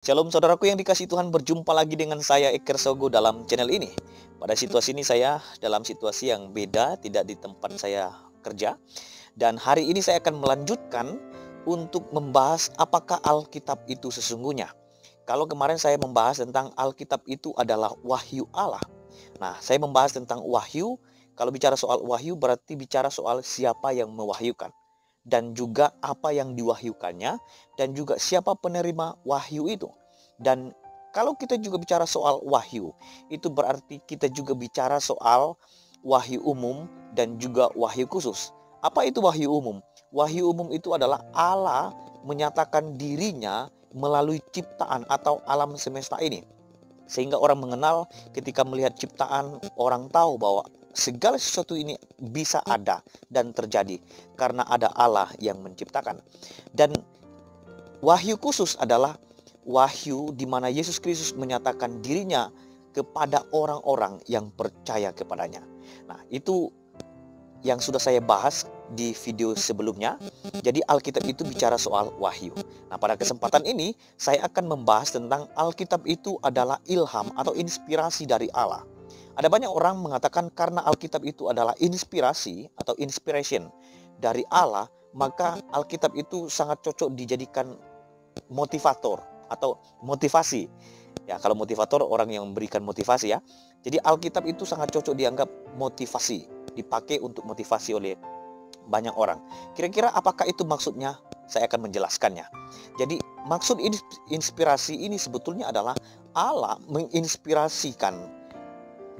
Shalom saudaraku yang dikasihi Tuhan, berjumpa lagi dengan saya Eker Sogo dalam channel ini. Pada situasi ini saya dalam situasi yang beda, tidak di tempat saya kerja. Dan hari ini saya akan melanjutkan untuk membahas apakah Alkitab itu sesungguhnya. Kalau kemarin saya membahas tentang Alkitab itu adalah wahyu Allah. Nah, saya membahas tentang wahyu. Kalau bicara soal wahyu berarti bicara soal siapa yang mewahyukan. Dan juga apa yang diwahyukannya, dan juga siapa penerima wahyu itu. Dan kalau kita juga bicara soal wahyu, itu berarti kita juga bicara soal wahyu umum dan juga wahyu khusus. Apa itu wahyu umum? Wahyu umum itu adalah Allah menyatakan dirinya melalui ciptaan atau alam semesta ini. Sehingga orang mengenal ketika melihat ciptaan, orang tahu bahwa segala sesuatu ini bisa ada dan terjadi karena ada Allah yang menciptakan. Dan wahyu khusus adalah wahyu di mana Yesus Kristus menyatakan dirinya kepada orang-orang yang percaya kepadanya. Nah, itu yang sudah saya bahas di video sebelumnya. Jadi Alkitab itu bicara soal wahyu. Nah, pada kesempatan ini saya akan membahas tentang Alkitab itu adalah ilham atau inspirasi dari Allah. Ada banyak orang mengatakan karena Alkitab itu adalah inspirasi atau inspiration dari Allah, maka Alkitab itu sangat cocok dijadikan motivator atau motivasi. Ya, kalau motivator orang yang memberikan motivasi ya. Jadi Alkitab itu sangat cocok dianggap motivasi, dipakai untuk motivasi oleh banyak orang. Kira-kira apakah itu maksudnya? Saya akan menjelaskannya. Jadi maksud inspirasi ini sebetulnya adalah Allah menginspirasikan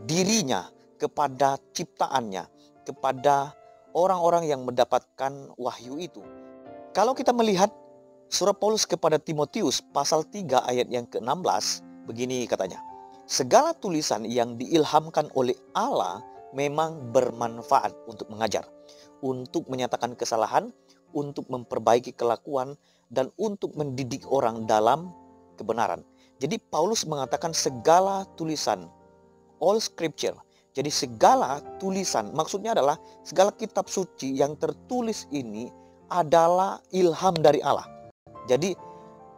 dirinya kepada ciptaannya, kepada orang-orang yang mendapatkan wahyu itu. Kalau kita melihat surat Paulus kepada Timotius pasal 3 ayat yang ke-16, begini katanya. Segala tulisan yang diilhamkan oleh Allah memang bermanfaat untuk mengajar, untuk menyatakan kesalahan, untuk memperbaiki kelakuan, dan untuk mendidik orang dalam kebenaran. Jadi Paulus mengatakan segala tulisan, all scripture. Jadi segala tulisan, maksudnya adalah segala kitab suci yang tertulis ini adalah ilham dari Allah. Jadi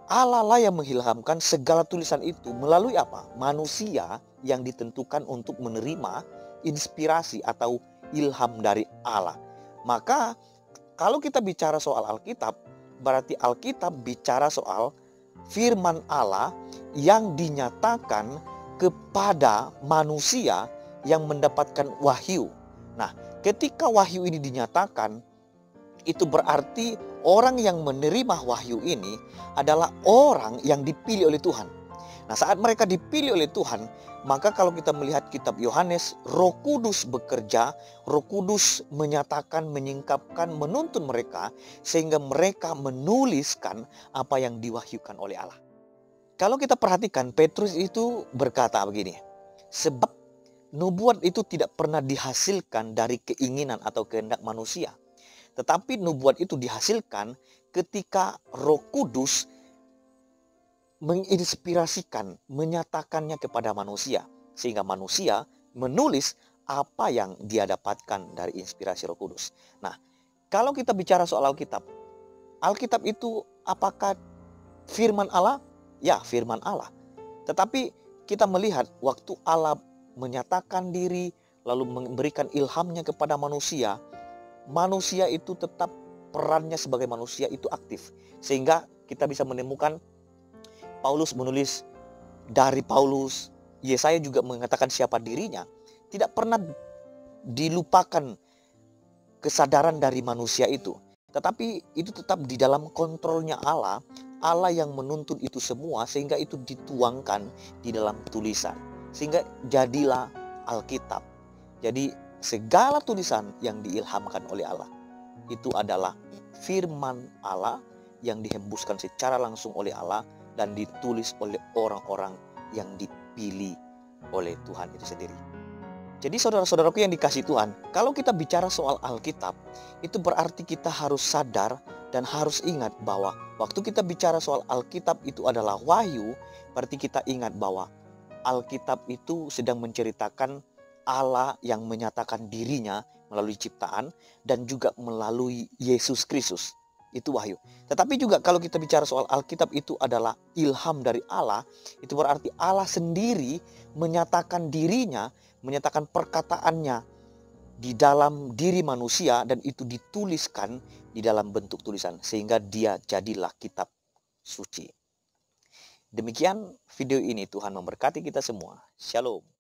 Allah lah yang mengilhamkan segala tulisan itu melalui apa? Manusia yang ditentukan untuk menerima inspirasi atau ilham dari Allah. Maka kalau kita bicara soal Alkitab, berarti Alkitab bicara soal firman Allah yang dinyatakan kepada manusia yang mendapatkan wahyu. Nah, ketika wahyu ini dinyatakan, itu berarti orang yang menerima wahyu ini adalah orang yang dipilih oleh Tuhan. Nah, saat mereka dipilih oleh Tuhan, maka kalau kita melihat kitab Yohanes, Roh Kudus bekerja, Roh Kudus menyatakan, menyingkapkan, menuntun mereka sehingga mereka menuliskan apa yang diwahyukan oleh Allah. Kalau kita perhatikan, Petrus itu berkata begini, sebab nubuat itu tidak pernah dihasilkan dari keinginan atau kehendak manusia. Tetapi nubuat itu dihasilkan ketika Roh Kudus menginspirasikan, menyatakannya kepada manusia. Sehingga manusia menulis apa yang dia dapatkan dari inspirasi Roh Kudus. Nah, kalau kita bicara soal Alkitab, Alkitab itu apakah firman Allah? Ya, firman Allah. Tetapi kita melihat waktu Allah menyatakan diri, lalu memberikan ilhamnya kepada manusia, manusia itu tetap perannya sebagai manusia itu aktif. Sehingga kita bisa menemukan Paulus menulis dari Paulus, Yesaya juga mengatakan siapa dirinya. Tidak pernah dilupakan kesadaran dari manusia itu. Tetapi itu tetap di dalam kontrolnya Allah. Allah yang menuntun itu semua sehingga itu dituangkan di dalam tulisan. Sehingga jadilah Alkitab. Jadi segala tulisan yang diilhamkan oleh Allah itu adalah firman Allah yang dihembuskan secara langsung oleh Allah dan ditulis oleh orang-orang yang dipilih oleh Tuhan itu sendiri. Jadi saudara-saudaraku yang dikasihi Tuhan, kalau kita bicara soal Alkitab, itu berarti kita harus sadar dan harus ingat bahwa waktu kita bicara soal Alkitab itu adalah wahyu, berarti kita ingat bahwa Alkitab itu sedang menceritakan Allah yang menyatakan dirinya melalui ciptaan dan juga melalui Yesus Kristus. Itu wahyu. Tetapi juga kalau kita bicara soal Alkitab itu adalah ilham dari Allah, itu berarti Allah sendiri menyatakan dirinya, menyatakan perkataannya di dalam diri manusia, dan itu dituliskan di dalam bentuk tulisan sehingga dia jadilah kitab suci. Demikian video ini, Tuhan memberkati kita semua. Shalom.